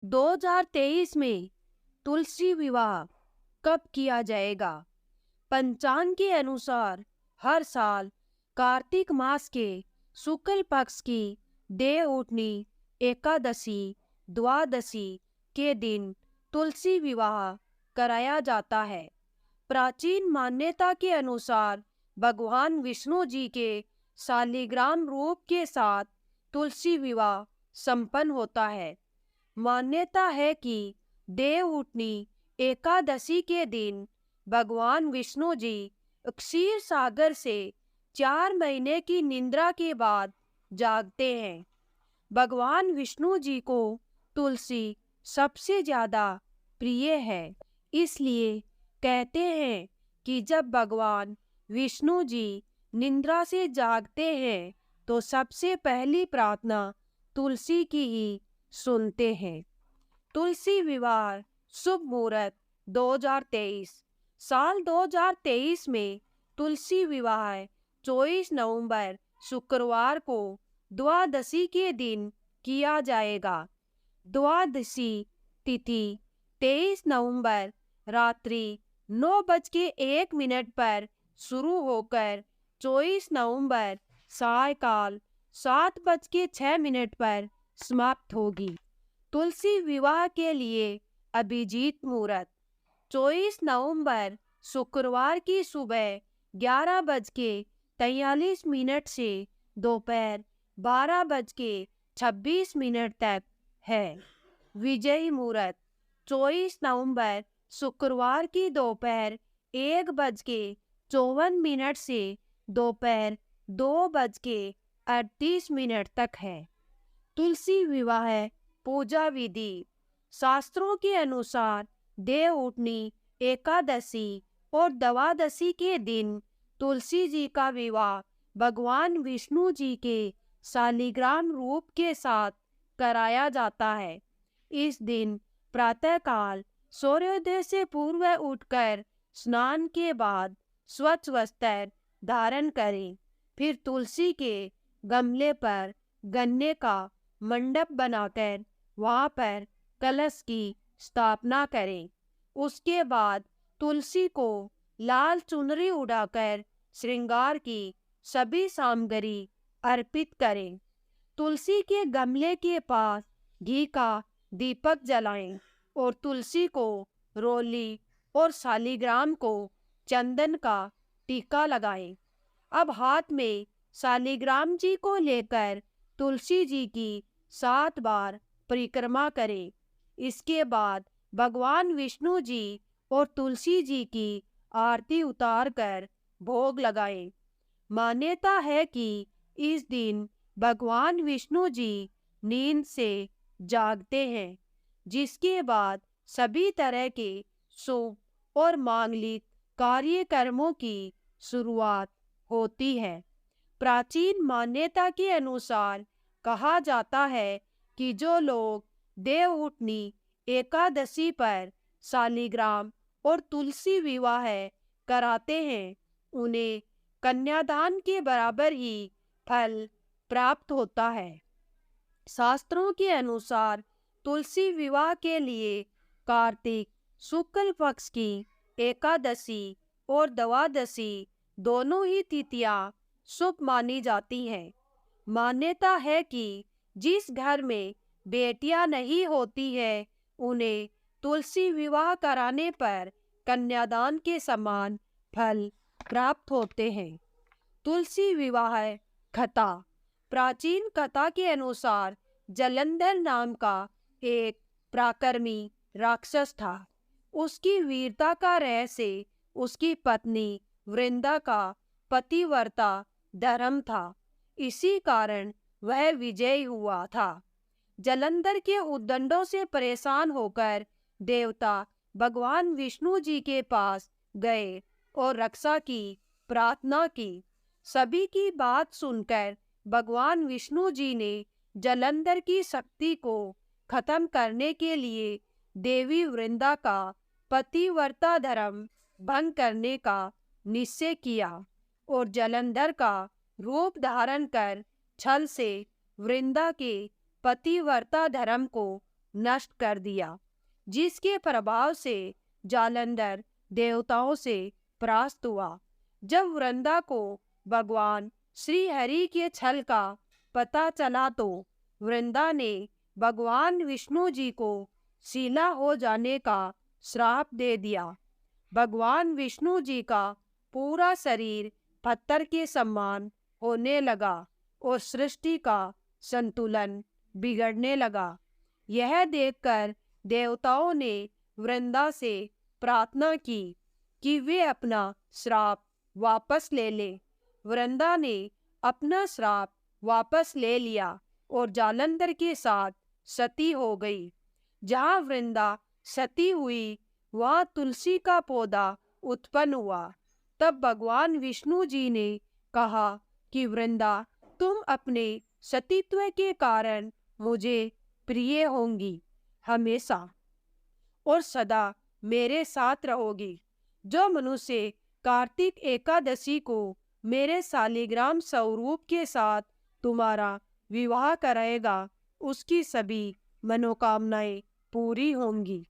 2023 में तुलसी विवाह कब किया जाएगा? पंचांग के अनुसार हर साल कार्तिक मास के शुक्ल पक्ष की देव उठनी एकादशी द्वादशी के दिन तुलसी विवाह कराया जाता है। प्राचीन मान्यता के अनुसार भगवान विष्णु जी के शालिग्राम रूप के साथ तुलसी विवाह संपन्न होता है। मान्यता है कि देव उठनी एकादशी के दिन भगवान विष्णु जी क्षीर सागर से 4 महीने की निद्रा के बाद जागते हैं। भगवान विष्णु जी को तुलसी सबसे ज्यादा प्रिय है, इसलिए कहते हैं कि जब भगवान विष्णु जी निद्रा से जागते हैं तो सबसे पहली प्रार्थना तुलसी की ही सुनते हैं। तुलसी विवाह शुभ मुहूर्त 2023 साल 2023 में तुलसी विवाह 24 नवंबर शुक्रवार को द्वादशी के दिन किया जाएगा। द्वादशी तिथि 23 नवंबर रात्रि 9:01 पर शुरू होकर 24 नवंबर सायकाल 7:06 पर समाप्त होगी। तुलसी विवाह के लिए अभिजीत मुहूर्त 24 नवंबर शुक्रवार की सुबह 11:43 से दोपहर 12:26 तक है। विजयी मुहूर्त 24 नवंबर शुक्रवार की दोपहर 1:54 से दोपहर 2:38 तक है। तुलसी विवाह पूजा विधि शास्त्रों के अनुसार देव उठनी एकादशी और द्वादशी के दिन तुलसी जी का विवाह भगवान विष्णु जी के शालिग्राम रूप के साथ कराया जाता है। इस दिन प्रातःकाल सूर्योदय से पूर्व उठकर स्नान के बाद स्वच्छ वस्त्र धारण करें। फिर तुलसी के गमले पर गन्ने का मंडप बनाकर वहां पर कलश की स्थापना करें। उसके बाद तुलसी को लाल चुनरी उड़ाकर श्रृंगार की सभी सामग्री अर्पित करें। तुलसी के गमले के पास घी का दीपक जलाएं और तुलसी को रोली और शालिग्राम को चंदन का टीका लगाएं। अब हाथ में शालिग्राम जी को लेकर तुलसी जी की 7 बार परिक्रमा करें। इसके बाद भगवान विष्णु जी और तुलसी जी की आरती उतार कर भोग लगाएं। मान्यता है कि इस दिन भगवान विष्णु जी नींद से जागते हैं, जिसके बाद सभी तरह के शुभ और मांगलिक कार्यक्रमों की शुरुआत होती है। प्राचीन मान्यता के अनुसार कहा जाता है कि जो लोग देव उठनी एकादशी पर शालिग्राम और तुलसी विवाह कराते हैं, उन्हें कन्यादान के बराबर ही फल प्राप्त होता है। शास्त्रों के अनुसार तुलसी विवाह के लिए कार्तिक शुक्ल पक्ष की एकादशी और द्वादशी दोनों ही तिथियां शुभ मानी जाती हैं। मान्यता है कि जिस घर में बेटियां नहीं होती है, उन्हें तुलसी विवाह कराने पर कन्यादान के समान फल प्राप्त होते हैं। तुलसी विवाह कथा प्राचीन कथा के अनुसार जलंधर नाम का एक पराक्रमी राक्षस था। उसकी वीरता का रहस्य उसकी पत्नी वृंदा का पतिव्रता धर्म था। इसी कारण वह विजयी हुआ था। जलंधर के उद्दंडों से परेशान होकर देवता भगवान विष्णु जी के पास गए और रक्षा की प्रार्थना की। सभी की बात सुनकर भगवान विष्णु जी ने जलंधर की शक्ति को खत्म करने के लिए देवी वृंदा का पतिव्रता धर्म भंग करने का निश्चय किया और जलंधर का रूप धारण कर छल से वृंदा के पतिव्रता धर्म को नष्ट कर दिया, जिसके प्रभाव से जालंधर देवताओं से परास्त हुआ। जब वृंदा को भगवान श्री हरि के छल का पता चला तो वृंदा ने भगवान विष्णु जी को शीला हो जाने का श्राप दे दिया। भगवान विष्णु जी का पूरा शरीर पत्थर के समान होने लगा और सृष्टि का संतुलन बिगड़ने लगा। यह देखकर देवताओं ने वृंदा से प्रार्थना की कि वे अपना श्राप वापस ले ले। वृंदा ने अपना श्राप वापस ले लिया और जालंधर के साथ सती हो गई। जहाँ वृंदा सती हुई वहाँ तुलसी का पौधा उत्पन्न हुआ। तब भगवान विष्णु जी ने कहा कि वृंदा, तुम अपने सतीत्व के कारण मुझे प्रिय होंगी हमेशा और सदा मेरे साथ रहोगी। जो मनुष्य कार्तिक एकादशी को मेरे शालिग्राम स्वरूप के साथ तुम्हारा विवाह कराएगा, उसकी सभी मनोकामनाएं पूरी होंगी।